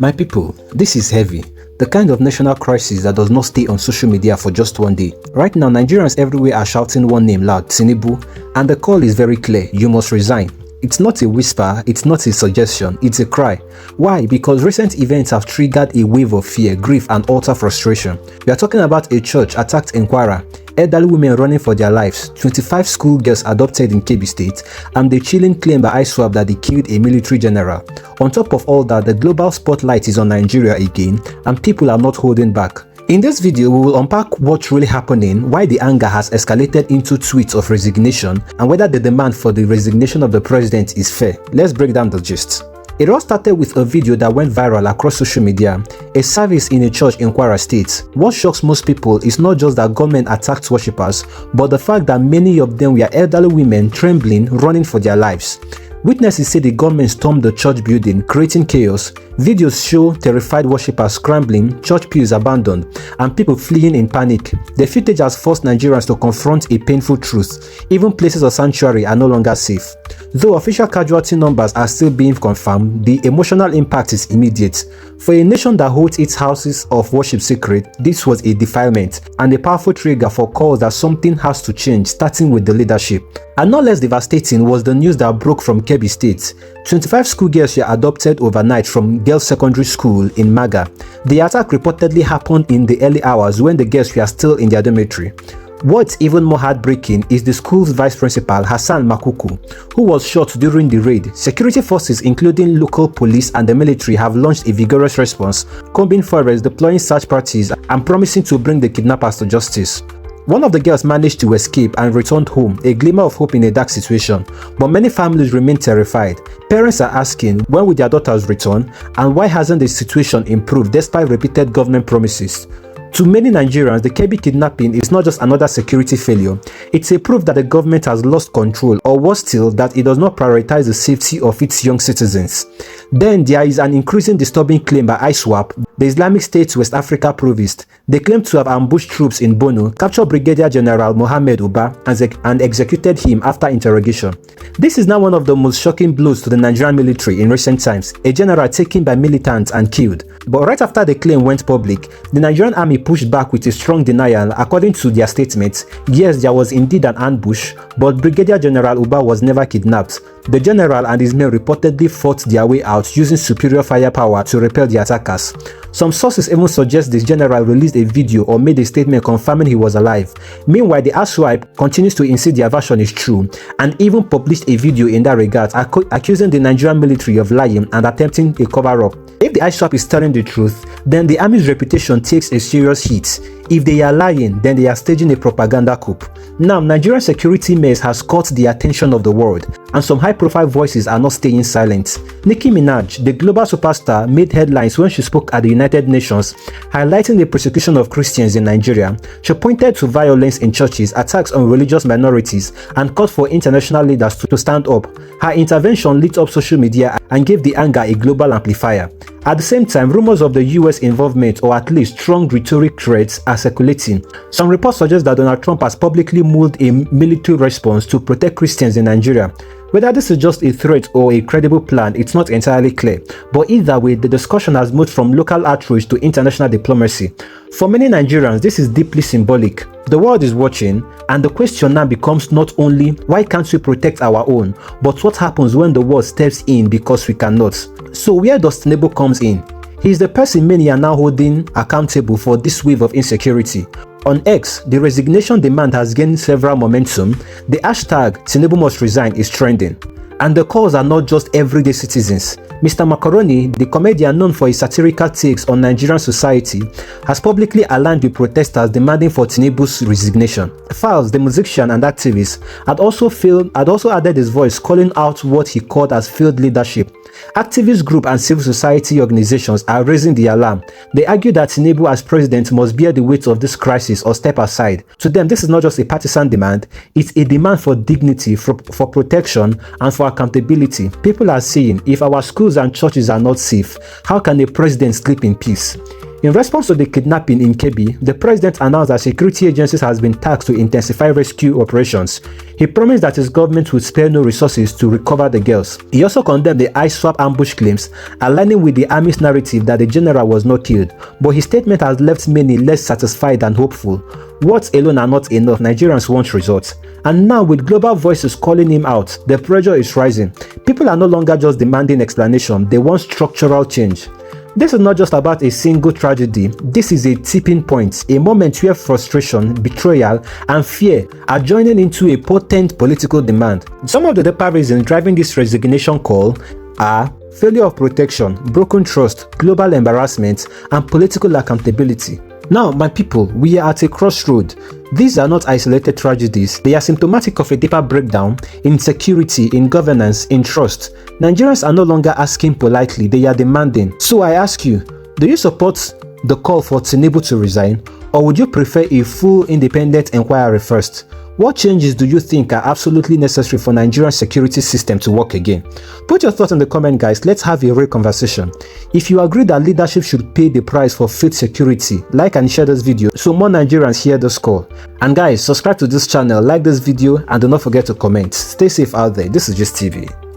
My people, this is heavy. The kind of national crisis that does not stay on social media for just one day. Right now, Nigerians everywhere are shouting one name loud, Tinubu, and the call is very clear: you must resign. It's not a whisper, it's not a suggestion, it's a cry. Why? Because recent events have triggered a wave of fear, grief, and utter frustration. We are talking about a church attacked in Kwara, elderly women running for their lives, 25 schoolgirls adopted in Kebbi State, and the chilling claim by ISWAP that they killed a military general. On top of all that, the global spotlight is on Nigeria again, and people are not holding back. In this video, we will unpack what's really happening, why the anger has escalated into tweets of resignation, and whether the demand for the resignation of the president is fair. Let's break down the gist. It all started with a video that went viral across social media, a service in a church in Kwara State. What shocks most people is not just that government attacked worshippers, but the fact that many of them were elderly women trembling, running for their lives. Witnesses say the government stormed the church building, creating chaos. Videos show terrified worshippers scrambling, church pews abandoned, and people fleeing in panic. The footage has forced Nigerians to confront a painful truth: even places of sanctuary are no longer safe. Though official casualty numbers are still being confirmed, the emotional impact is immediate. For a nation that holds its houses of worship sacred, this was a defilement and a powerful trigger for calls that something has to change, starting with the leadership. And not less devastating was the news that broke from Kebbi State. 25 schoolgirls were adopted overnight from girls' secondary school in Maga. The attack reportedly happened in the early hours when the girls were still in their dormitory. What's even more heartbreaking is the school's vice principal, Hassan Makuku, who was shot during the raid. Security forces, including local police and the military, have launched a vigorous response, combing forests, deploying search parties, and promising to bring the kidnappers to justice. One of the girls managed to escape and returned home, a glimmer of hope in a dark situation, but many families remain terrified. Parents are asking, when will their daughters return, and why hasn't the situation improved despite repeated government promises? To many Nigerians, the Kebbi kidnapping is not just another security failure, it's a proof that the government has lost control, or worse still, that it does not prioritize the safety of its young citizens. Then there is an increasing disturbing claim by ISWAP, the Islamic State's West Africa province. They claim to have ambushed troops in Bono, captured Brigadier General Mohammed Uba, and executed him after interrogation. This is now one of the most shocking blows to the Nigerian military in recent times, a general taken by militants and killed. But right after the claim went public, the Nigerian army pushed back with a strong denial. According to their statements, yes, there was indeed an ambush, but Brigadier General Uba was never kidnapped. The general and his men reportedly fought their way out using superior firepower to repel the attackers. Some sources even suggest the general released a video or made a statement confirming he was alive. Meanwhile, the ISWAP continues to insist their version is true, and even published a video in that regard, accusing the Nigerian military of lying and attempting a cover-up. If the ISWAP is telling the truth, then the army's reputation takes a serious hit. If they are lying, then they are staging a propaganda coup. Now, Nigerian security mess has caught the attention of the world, and some high-profile voices are not staying silent. Nicki Minaj, the global superstar, made headlines when she spoke at the United Nations, highlighting the persecution of Christians in Nigeria. She pointed to violence in churches, attacks on religious minorities, and called for international leaders to stand up. Her intervention lit up social media and gave the anger a global amplifier. At the same time, rumors of the US involvement, or at least strong rhetoric threats, are circulating. Some reports suggest that Donald Trump has publicly moved a military response to protect Christians in Nigeria. Whether this is just a threat or a credible plan, it's not entirely clear. But either way, the discussion has moved from local outrage to international diplomacy. For many Nigerians, this is deeply symbolic. The world is watching, and the question now becomes not only why can't we protect our own, but what happens when the world steps in because we cannot. So where does Tinubu comes in? He is the person many are now holding accountable for this wave of insecurity. On X, the resignation demand has gained several momentum. The hashtag Tinubu must resign is trending. And the calls are not just everyday citizens. Mr. Macaroni, the comedian known for his satirical takes on Nigerian society, has publicly aligned with protesters demanding for Tinubu's resignation. Falz, the musician and activist, had also added his voice, calling out what he called as failed leadership. Activist groups and civil society organizations are raising the alarm. They argue that Tinubu as president must bear the weight of this crisis or step aside. To them, this is not just a partisan demand, it's a demand for dignity, for protection, and for accountability. People are saying, if our schools and churches are not safe, how can a president sleep in peace? In response to the kidnapping in Kebbi, the president announced that security agencies has been tasked to intensify rescue operations. He promised that his government would spare no resources to recover the girls. He also condemned the ISWAP ambush claims, aligning with the army's narrative that the general was not killed, but his statement has left many less satisfied and hopeful. Words alone are not enough, Nigerians want results. And now, with global voices calling him out, the pressure is rising. People are no longer just demanding explanation, they want structural change. This is not just about a single tragedy, this is a tipping point, a moment where frustration, betrayal, and fear are joining into a potent political demand. Some of the deeper reasons driving this resignation call are failure of protection, broken trust, global embarrassment, and political accountability. Now, my people, we are at a crossroad. These are not isolated tragedies, they are symptomatic of a deeper breakdown in security, in governance, in trust. Nigerians are no longer asking politely, they are demanding. So I ask you, do you support the call for Tinubu to resign, or would you prefer a full independent inquiry first? What changes do you think are absolutely necessary for Nigerian security system to work again? Put your thoughts in the comment, guys. Let's have a real conversation. If you agree that leadership should pay the price for faith security, like and share this video so more Nigerians hear this call. And guys, subscribe to this channel, like this video, and do not forget to comment. Stay safe out there. This is Gist TV.